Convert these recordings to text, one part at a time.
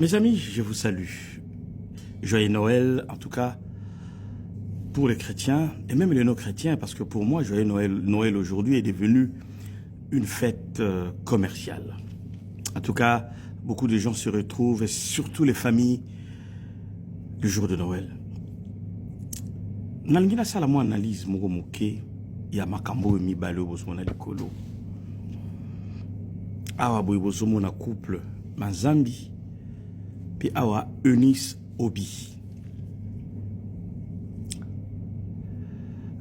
Mes amis, je vous salue. Joyeux Noël, en tout cas, pour les chrétiens, et même les non-chrétiens, parce que pour moi, Joyeux Noël aujourd'hui est devenu une fête commerciale. En tout cas, beaucoup de gens se retrouvent, et surtout les familles, le jour de Noël. Nalingina salamo analyse moko moke ya makambo mibale bozomona likolo. Awa boy bozomona couple Manzambi puis awa Eunice Obi.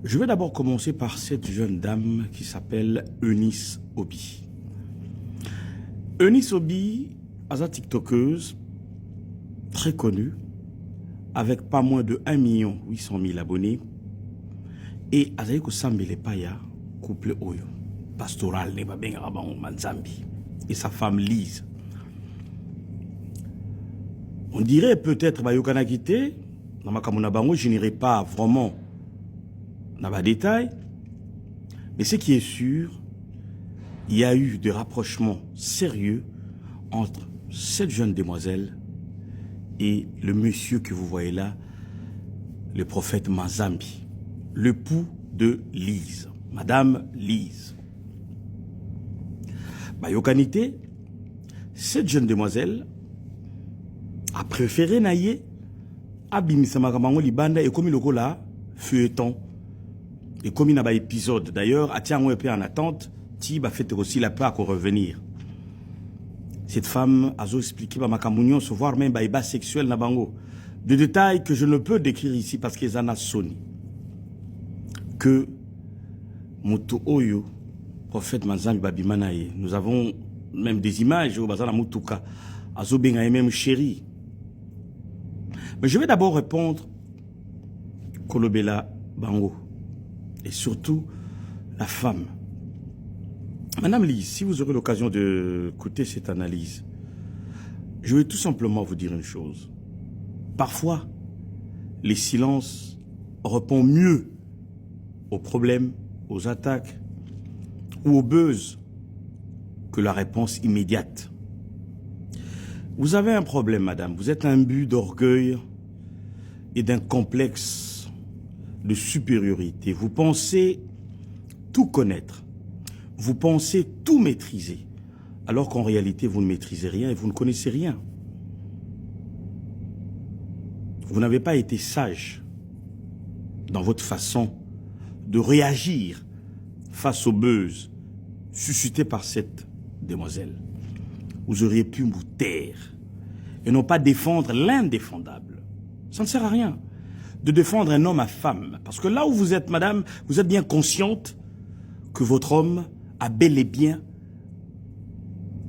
Je vais d'abord commencer par cette jeune dame qui s'appelle Eunice Obi. Eunice Obi, est une tiktokeuse très connue, avec pas moins de 1 800 000 abonnés, et Azaïko Sambele Paya, couple Oyo, pastoral Neba Bengarabang Manzambi, et sa femme Lise. On dirait peut-être Bayokana Kité, dans ma Kamunabango, je n'irai pas vraiment dans les détails, mais ce qui est sûr, il y a eu des rapprochements sérieux entre cette jeune demoiselle et le monsieur que vous voyez là, le prophète Manzambi, l'époux de Lise, Madame Lise. Bayokanité, cette jeune demoiselle a préféré naïe Abimisamamango Libanda et comme il le là, feuilleton. Et comme il n'a pas épisode, d'ailleurs, à Tiango et en attente, Tib a fait aussi la peur qu'on revenir. Cette femme a expliqué par Makamounion se voir même baïba sexuel nabango. Des détails que je ne peux décrire ici parce qu'ils en ont sonné. Que Moto Oyo, prophète Manzambi Babimanaye, nous avons même des images au Bazana Moutuka, Azo Bengaye même chéri. Mais je vais d'abord répondre Kolobela Bango et surtout la femme. Madame Lise, si vous aurez l'occasion d'écouter cette analyse, je vais tout simplement vous dire une chose. Parfois, les silences répondent mieux aux problèmes, aux attaques ou aux buzz que la réponse immédiate. Vous avez un problème, madame. Vous êtes imbu d'orgueil et d'un complexe de supériorité. Vous pensez tout connaître. Vous pensez tout maîtriser, alors qu'en réalité, vous ne maîtrisez rien et vous ne connaissez rien. Vous n'avez pas été sage dans votre façon de réagir face au buzz suscité par cette demoiselle. Vous auriez pu vous taire et non pas défendre l'indéfendable. Ça ne sert à rien de défendre un homme à femme. Parce que là où vous êtes, madame, vous êtes bien consciente que votre homme a bel et bien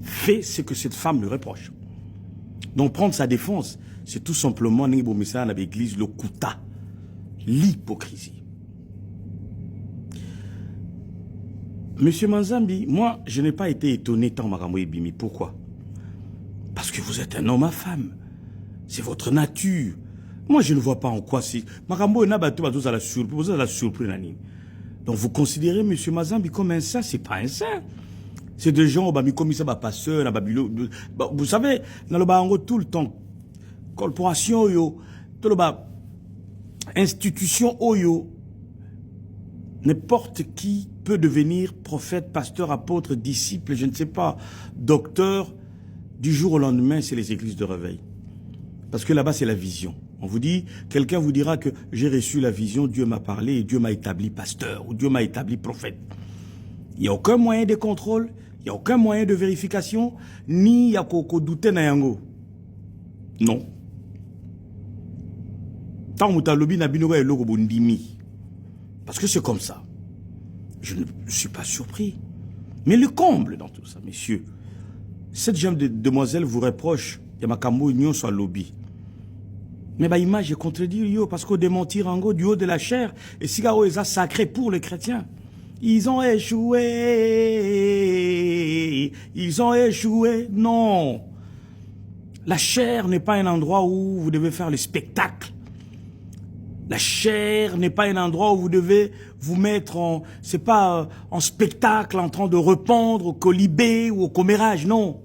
fait ce que cette femme lui reproche. Donc prendre sa défense, c'est tout simplement Nibomissa dans l'église le kuta, l'hypocrisie. Monsieur Manzambi, moi, je n'ai pas été étonné tant Makambo Ebimi. Pourquoi? Parce que vous êtes un homme à femme. C'est votre nature. Moi, je ne vois pas en quoi c'est. Makambo n'a pas tout à la surprise. Vous avez la surprise, Nani. Donc vous considérez M. Manzambi comme un saint, c'est pas un saint. C'est des gens qui comme ça, pasteur, vous savez, dans le Bahango tout le temps, corporation, tout le bas, institution, n'importe qui peut devenir prophète, pasteur, apôtre, disciple, je ne sais pas, docteur, du jour au lendemain, c'est les églises de réveil. Parce que là-bas, c'est la vision. On vous dit, quelqu'un vous dira que j'ai reçu la vision, Dieu m'a parlé et Dieu m'a établi pasteur ou Dieu m'a établi prophète. Il n'y a aucun moyen de contrôle, il n'y a aucun moyen de vérification, ni il y a qu'au douter na yango. Non. Tant moutalobi na binoga et logo bondimi. Parce que c'est comme ça. Je ne suis pas surpris. Mais le comble dans tout ça, messieurs, cette jeune demoiselle vous reproche, il y a ma cambo union sur lobby. Mais bah image est contredit yo parce qu'au démentir en gros du haut de la chair et si gars est sacré pour les chrétiens. Ils ont échoué. Ils ont échoué. Non. La chair n'est pas un endroit où vous devez faire le spectacle. La chair n'est pas un endroit où vous devez vous mettre en, c'est pas en spectacle en train de répondre au colibé ou au commérage, non.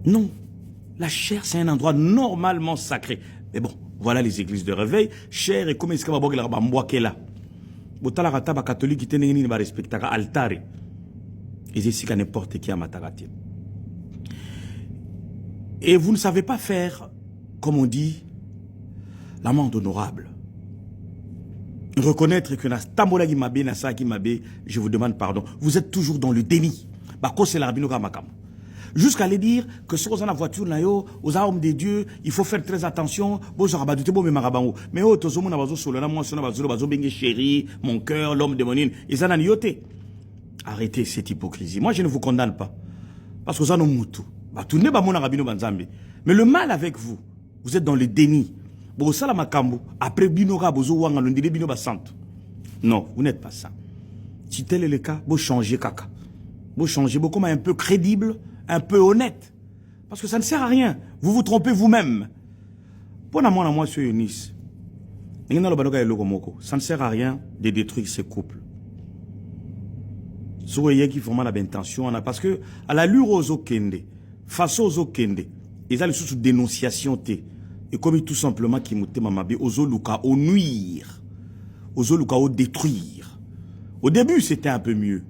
Non. La chair, c'est un endroit normalement sacré. Mais bon, voilà les églises de réveil. Chair et comme est-ce que va boire la bamboake là. Botala rata ba catholique qui tenait ni ba respecta altare. Ils ici qu'à n'importe qui a matarati. Et vous ne savez pas faire, comme on dit, l'amende honorable. Reconnaître que na tambola qui m'a na sa qui m'a je vous demande pardon. Vous êtes toujours dans le déni. Bako c'est l'arabino kamakam. Jusqu'à aller dire que si vous avez la voiture, aux hommes de Dieu, il faut faire très attention. Mais chéri, mon cœur, l'homme démonine, ils en ont. Arrêtez cette hypocrisie. Moi, je ne vous condamne pas. Parce que vous en avez moutou. Mais le mal avec vous, vous êtes dans le déni. Après, non, vous n'êtes pas ça. Si tel est le cas, vous changez caca. Vous changez beaucoup, mais un peu crédible, un peu honnête. Parce que ça ne sert à rien. Vous vous trompez vous-même. Pour moi, sur Yunis, ça ne sert à rien de détruire ces couples. Si vous voyez qu'ils font mal à l'intention, parce que à la lure aux okende, face aux okende, ils ont les sous dénonciation et comme tout simplement qui m'ont mamabe aux oluka au nuire, aux oluka au détruire. Au début c'était un peu mieux,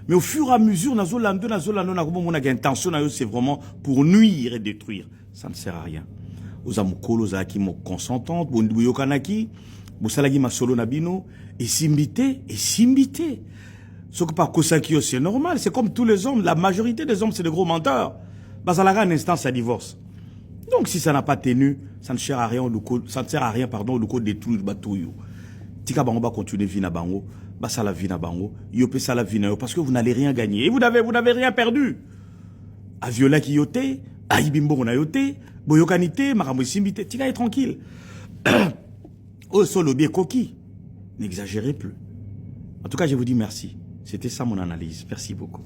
mais au fur et à mesure c'est vraiment pour nuire et détruire. Ça ne sert à rien. Aux amukolo aux aki mo consentantes, bondibuyo kanaki, bosalagi ma solo nabino et simbité. Ce que par Kosakio, c'est normal. C'est comme tous les hommes. La majorité des hommes, c'est des gros menteurs. Basalaga, un instant, ça divorce. Donc, si ça n'a pas tenu, ça ne sert à rien, ça ne sert à rien, pardon, le code détruire le bateau. Tika bango va continuer vina bango. Basala vina bango. Yopé sala vina parce que vous n'allez rien gagner. Et vous n'avez rien perdu. A viola qui yote, a ibimbo on a yote, boyokanite, marambo simbite. Tika est tranquille. Oh, solo bien coquille. N'exagérez plus. En tout cas, je vous dis merci. C'était ça mon analyse. Merci beaucoup.